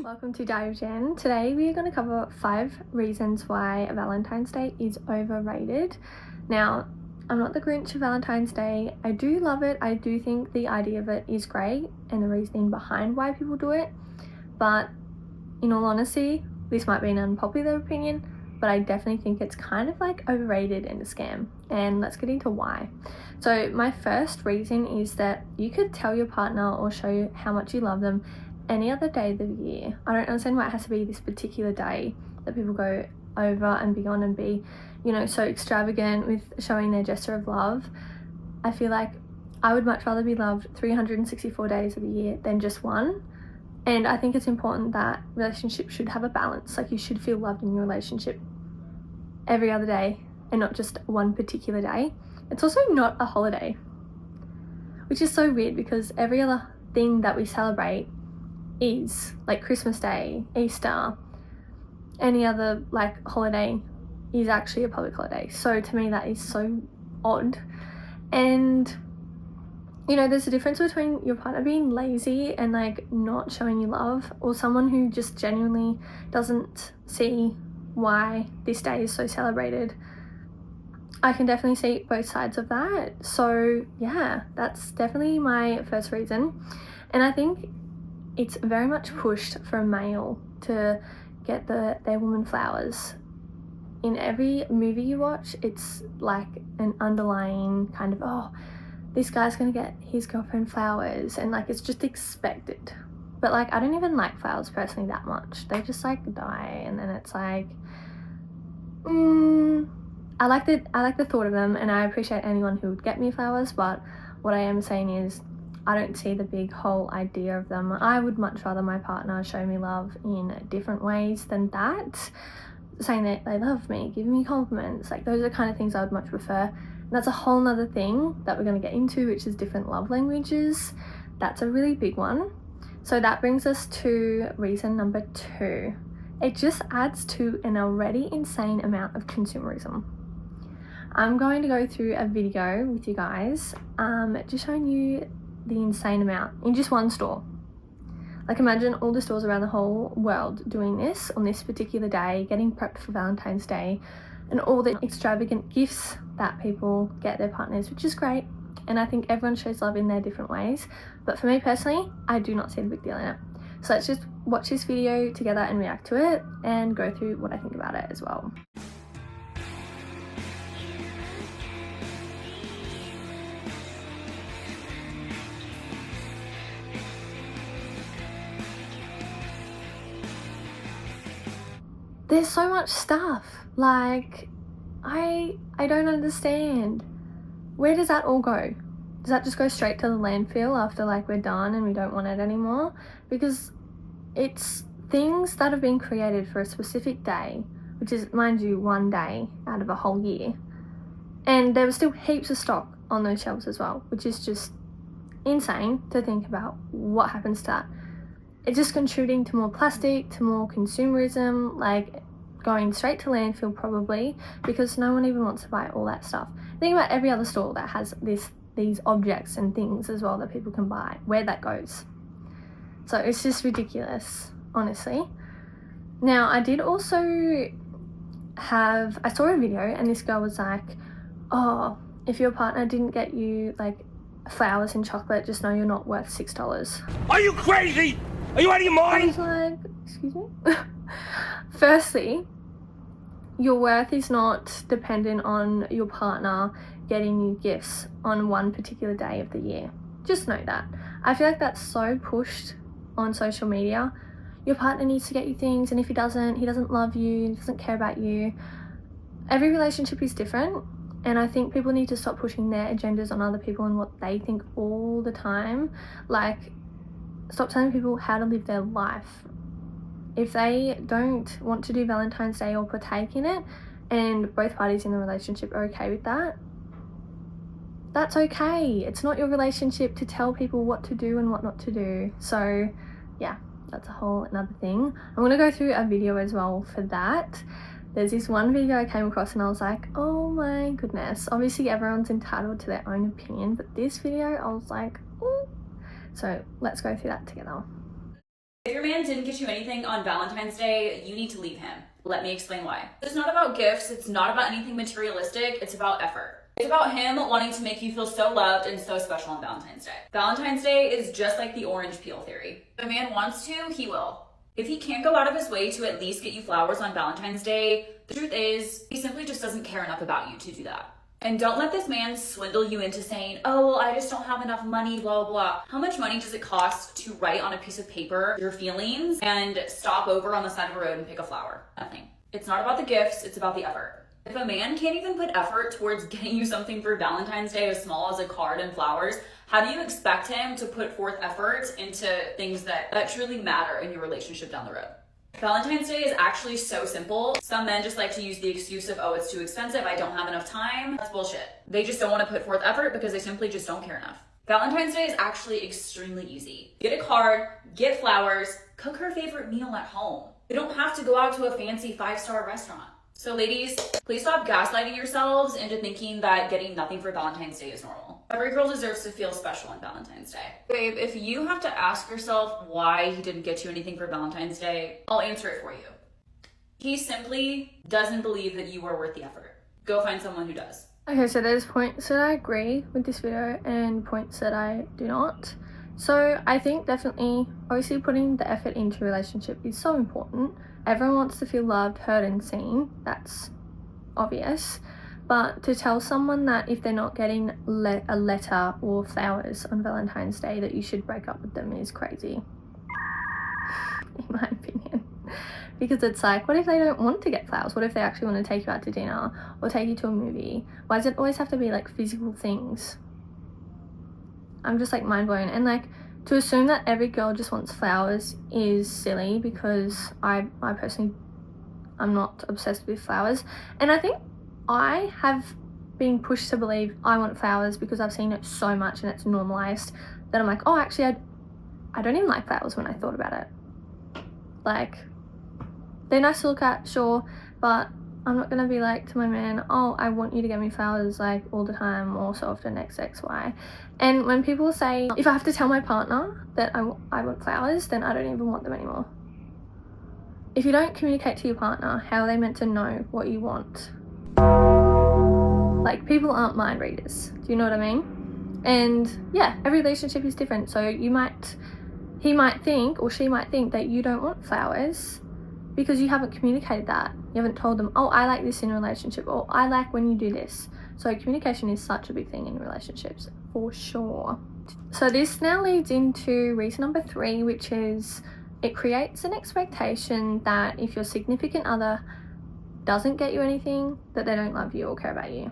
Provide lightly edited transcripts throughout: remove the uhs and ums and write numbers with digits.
Welcome to Diary of Jen. Today we are going to cover 5 reasons why Valentine's Day is overrated. Now, I'm not the Grinch of Valentine's Day. I do love it. I do think the idea of it is great and the reasoning behind why people do it. But in all honesty, this might be an unpopular opinion, but I definitely think it's kind of like overrated and a scam. And let's get into why. So my first reason is that you could tell your partner or show how much you love them any other day of the year. I don't understand why it has to be this particular day that people go over and beyond and be, you know, so extravagant with showing their gesture of love. I feel like I would much rather be loved 364 days of the year than just one. And I think it's important that relationships should have a balance. Like, you should feel loved in your relationship every other day and not just one particular day. It's also not a holiday, which is so weird because every other thing that we celebrate is like Christmas Day, Easter, any other like holiday is actually a public holiday. So to me that is so odd. And you know, there's a difference between your partner being lazy and like not showing you love, or someone who just genuinely doesn't see why this day is so celebrated. I can definitely see both sides of that. So yeah, that's definitely my first reason. And I think it's very much pushed for a male to get their woman flowers. In every movie you watch, it's like an underlying kind of, oh, this guy's gonna get his girlfriend flowers, and like it's just expected. But like, I don't even like flowers personally that much. They just like die, and then it's like, I like the thought of them, and I appreciate anyone who would get me flowers, but what I am saying is I don't see the big whole idea of them. I would much rather my partner show me love in different ways than that. Saying that they love me, giving me compliments, like those are the kind of things I would much prefer. And that's a whole nother thing that we're going to get into, which is different love languages. That's a really big one. So that brings us to reason number 2. It just adds to an already insane amount of consumerism. I'm going to go through a video with you guys, just showing you the insane amount in just one store. Like, imagine all the stores around the whole world doing this on this particular day, getting prepped for Valentine's Day, and all the extravagant gifts that people get their partners, which is great. And I think everyone shows love in their different ways. But for me personally, I do not see the big deal in it. So let's just watch this video together and react to it and go through what I think about it as well. There's so much stuff, like I don't understand. Where does that all go? Does that just go straight to the landfill after like we're done and we don't want it anymore? Because it's things that have been created for a specific day, which is, mind you, one day out of a whole year, and there was still heaps of stock on those shelves as well, which is just insane to think about what happens to that. It's just contributing to more plastic, to more consumerism, like going straight to landfill probably, because no one even wants to buy all that stuff. Think about every other store that has these objects and things as well that people can buy, where that goes. So it's just ridiculous, honestly. Now, I did also I saw a video and this girl was like, oh, if your partner didn't get you like flowers and chocolate, just know you're not worth $6. Are you crazy? Are you out of your mind? I was like, excuse me? Firstly, your worth is not dependent on your partner getting you gifts on one particular day of the year. Just know that. I feel like that's so pushed on social media. Your partner needs to get you things, and if he doesn't love you, he doesn't care about you. Every relationship is different, and I think people need to stop pushing their agendas on other people and what they think all the time. Like, stop telling people how to live their life. If they don't want to do Valentine's Day or partake in it, and both parties in the relationship are okay with that, that's okay. It's not your relationship to tell people what to do and what not to do. So yeah, that's a whole another thing. I'm gonna go through a video as well for that. There's this one video I came across and I was like, oh my goodness. Obviously everyone's entitled to their own opinion, but this video I was like, ooh. So let's go through that together. Your man didn't get you anything on Valentine's Day, you need to leave him. Let me explain why. It's not about gifts, it's not about anything materialistic, it's about effort. It's about him wanting to make you feel so loved and so special on Valentine's Day. Valentine's Day is just like the orange peel theory. If a man wants to, he will. If he can't go out of his way to at least get you flowers on Valentine's Day, the truth is, he simply just doesn't care enough about you to do that. And don't let this man swindle you into saying, oh, well, I just don't have enough money, blah, blah. How much money does it cost to write on a piece of paper your feelings and stop over on the side of the road and pick a flower? Nothing. It's not about the gifts, it's about the effort. If a man can't even put effort towards getting you something for Valentine's Day as small as a card and flowers, how do you expect him to put forth effort into things that truly matter in your relationship down the road? Valentine's Day is actually so simple. Some men just like to use the excuse of, oh, it's too expensive, I don't have enough time. That's bullshit. They just don't want to put forth effort because they simply just don't care enough. Valentine's Day is actually extremely easy. Get a card, get flowers, cook her favorite meal at home. They don't have to go out to a fancy 5-star restaurant. So ladies, please stop gaslighting yourselves into thinking that getting nothing for Valentine's Day is normal. Every girl deserves to feel special on Valentine's Day. Babe, if you have to ask yourself why he didn't get you anything for Valentine's Day, I'll answer it for you. He simply doesn't believe that you are worth the effort. Go find someone who does. Okay, so there's points that I agree with this video and points that I do not. So I think definitely, obviously putting the effort into a relationship is so important. Everyone wants to feel loved, heard and seen. That's obvious. But to tell someone that if they're not getting a letter or flowers on Valentine's Day that you should break up with them is crazy, in my opinion. Because it's like, what if they don't want to get flowers? What if they actually want to take you out to dinner or take you to a movie? Why does it always have to be like physical things? I'm just like mind blown. And like, to assume that every girl just wants flowers is silly, because I personally, I'm not obsessed with flowers. And I think I have been pushed to believe I want flowers because I've seen it so much and it's normalized that I'm like, oh, actually I don't even like flowers when I thought about it. Like, they're nice to look at, sure, but I'm not gonna be like to my man, oh, I want you to get me flowers like all the time or so often, XXY. And when people say, if I have to tell my partner that I want flowers, then I don't even want them anymore. If you don't communicate to your partner, how are they meant to know what you want? Like, people aren't mind readers. Do you know what I mean? And yeah, every relationship is different. So he might think, or she might think, that you don't want flowers because you haven't communicated that. You haven't told them, oh, I like this in a relationship, or I like when you do this. So communication is such a big thing in relationships, for sure. So this now leads into reason number 3, which is it creates an expectation that if your significant other doesn't get you anything, that they don't love you or care about you.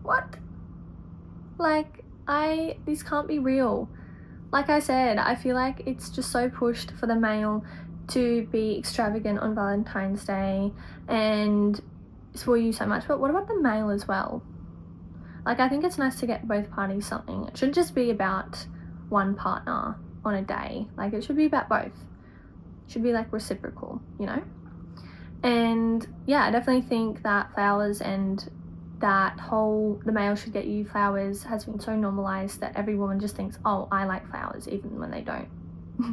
What? Like, this can't be real. Like I said, I feel like it's just so pushed for the male to be extravagant on Valentine's Day and spoil you so much. But what about the male as well? Like, I think it's nice to get both parties something. It shouldn't just be about one partner on a day. Like, it should be about both. It should be like reciprocal, you know? And yeah, I definitely think that flowers and that whole the male should get you flowers has been so normalized that every woman just thinks, oh, I like flowers, even when they don't.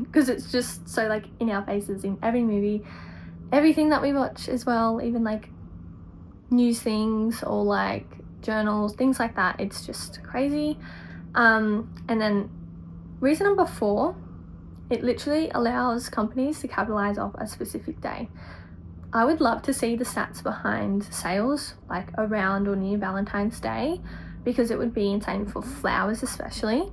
Because it's just so like in our faces in every movie, everything that we watch as well, even like news things or like journals, things like that. It's just crazy. And then reason number 4, it literally allows companies to capitalize off a specific day. I would love to see the stats behind sales like around or near Valentine's Day, because it would be insane for flowers especially,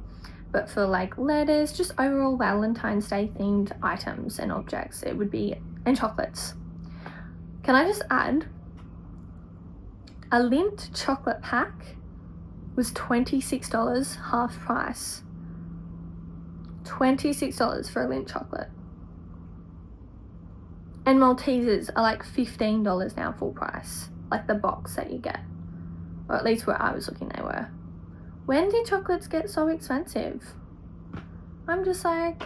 but for like letters, just overall Valentine's Day themed items and objects, it would be, and chocolates. Can I just add, a Lindt chocolate pack was $26 half price. $26 for a Lindt chocolate. And Maltesers are like $15 now full price, like the box that you get, or at least where I was looking they were. When did chocolates get so expensive? I'm just like,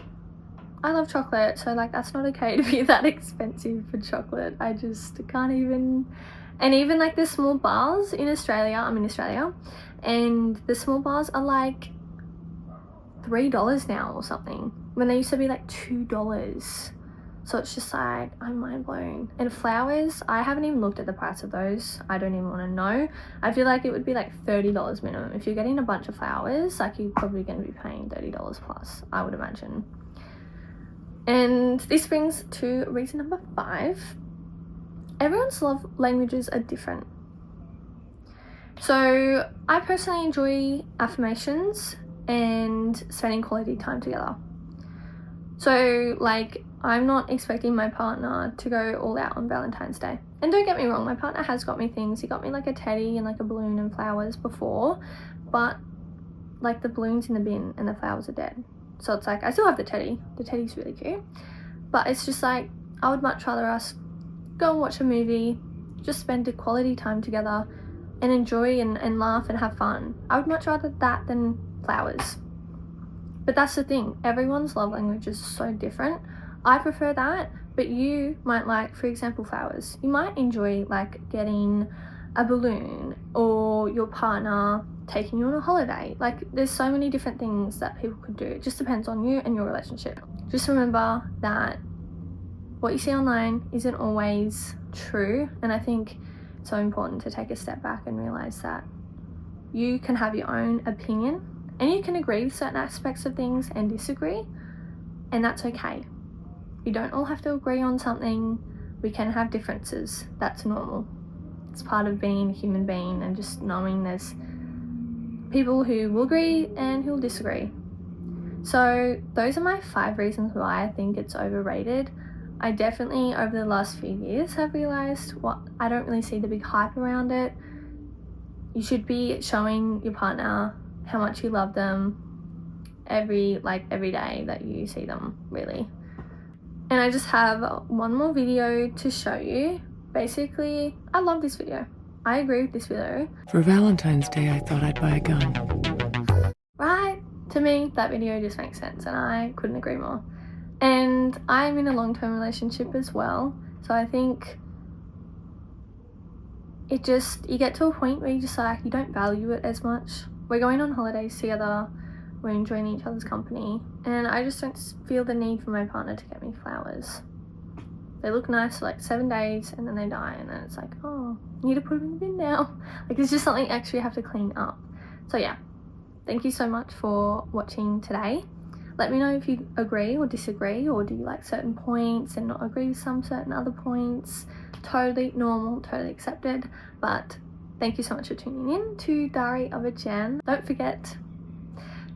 I love chocolate, so like that's not okay to be that expensive for chocolate. I just can't even. And even like the small bars in Australia, I'm in Australia, and the small bars are like $3 now or something, when they used to be like $2. So it's just like, I'm mind blown. And flowers, I haven't even looked at the price of those. I don't even want to know. I feel like it would be like $30 minimum. If you're getting a bunch of flowers, like you're probably going to be paying $30 plus, I would imagine. And this brings to reason number 5. Everyone's love languages are different. So I personally enjoy affirmations and spending quality time together. So like, I'm not expecting my partner to go all out on Valentine's Day. And don't get me wrong, my partner has got me things. He got me like a teddy and like a balloon and flowers before, but like the balloon's in the bin and the flowers are dead. So it's like, I still have the teddy. The teddy's really cute. But it's just like, I would much rather us go and watch a movie, just spend a quality time together and enjoy and laugh and have fun. I would much rather that than flowers. But that's the thing, everyone's love language is so different. I prefer that, but you might like, for example, flowers. You might enjoy like getting a balloon or your partner taking you on a holiday. Like there's so many different things that people could do. It just depends on you and your relationship. Just remember that what you see online isn't always true, and I think it's so important to take a step back and realize that you can have your own opinion and you can agree with certain aspects of things and disagree, and that's okay. You don't all have to agree on something. We can have differences. That's normal. It's part of being a human being and just knowing there's people who will agree and who will disagree. So those are my 5 reasons why I think it's overrated. I definitely, over the last few years, have realized I don't really see the big hype around it. You should be showing your partner how much you love them every day that you see them, really. And I just have one more video to show you. Basically, I love this video. I agree with this video. For Valentine's Day, I thought I'd buy a gun. Right? To me, that video just makes sense, and I couldn't agree more. And I'm in a long-term relationship as well, so I think you get to a point where you just like, you don't value it as much. We're going on holidays together, we're enjoying each other's company, and I just don't feel the need for my partner to get me flowers. They look nice for like 7 days and then they die, and then it's like, oh, you need to put them in the bin now. Like, it's just something extra you have to clean up. So yeah, thank you so much for watching today. Let me know if you agree or disagree, or do you like certain points and not agree with some certain other points. Totally normal, totally accepted. But thank you so much for tuning in to Diary of a Jan. Don't forget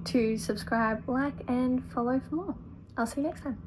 to subscribe, like, and follow for more. I'll see you next time.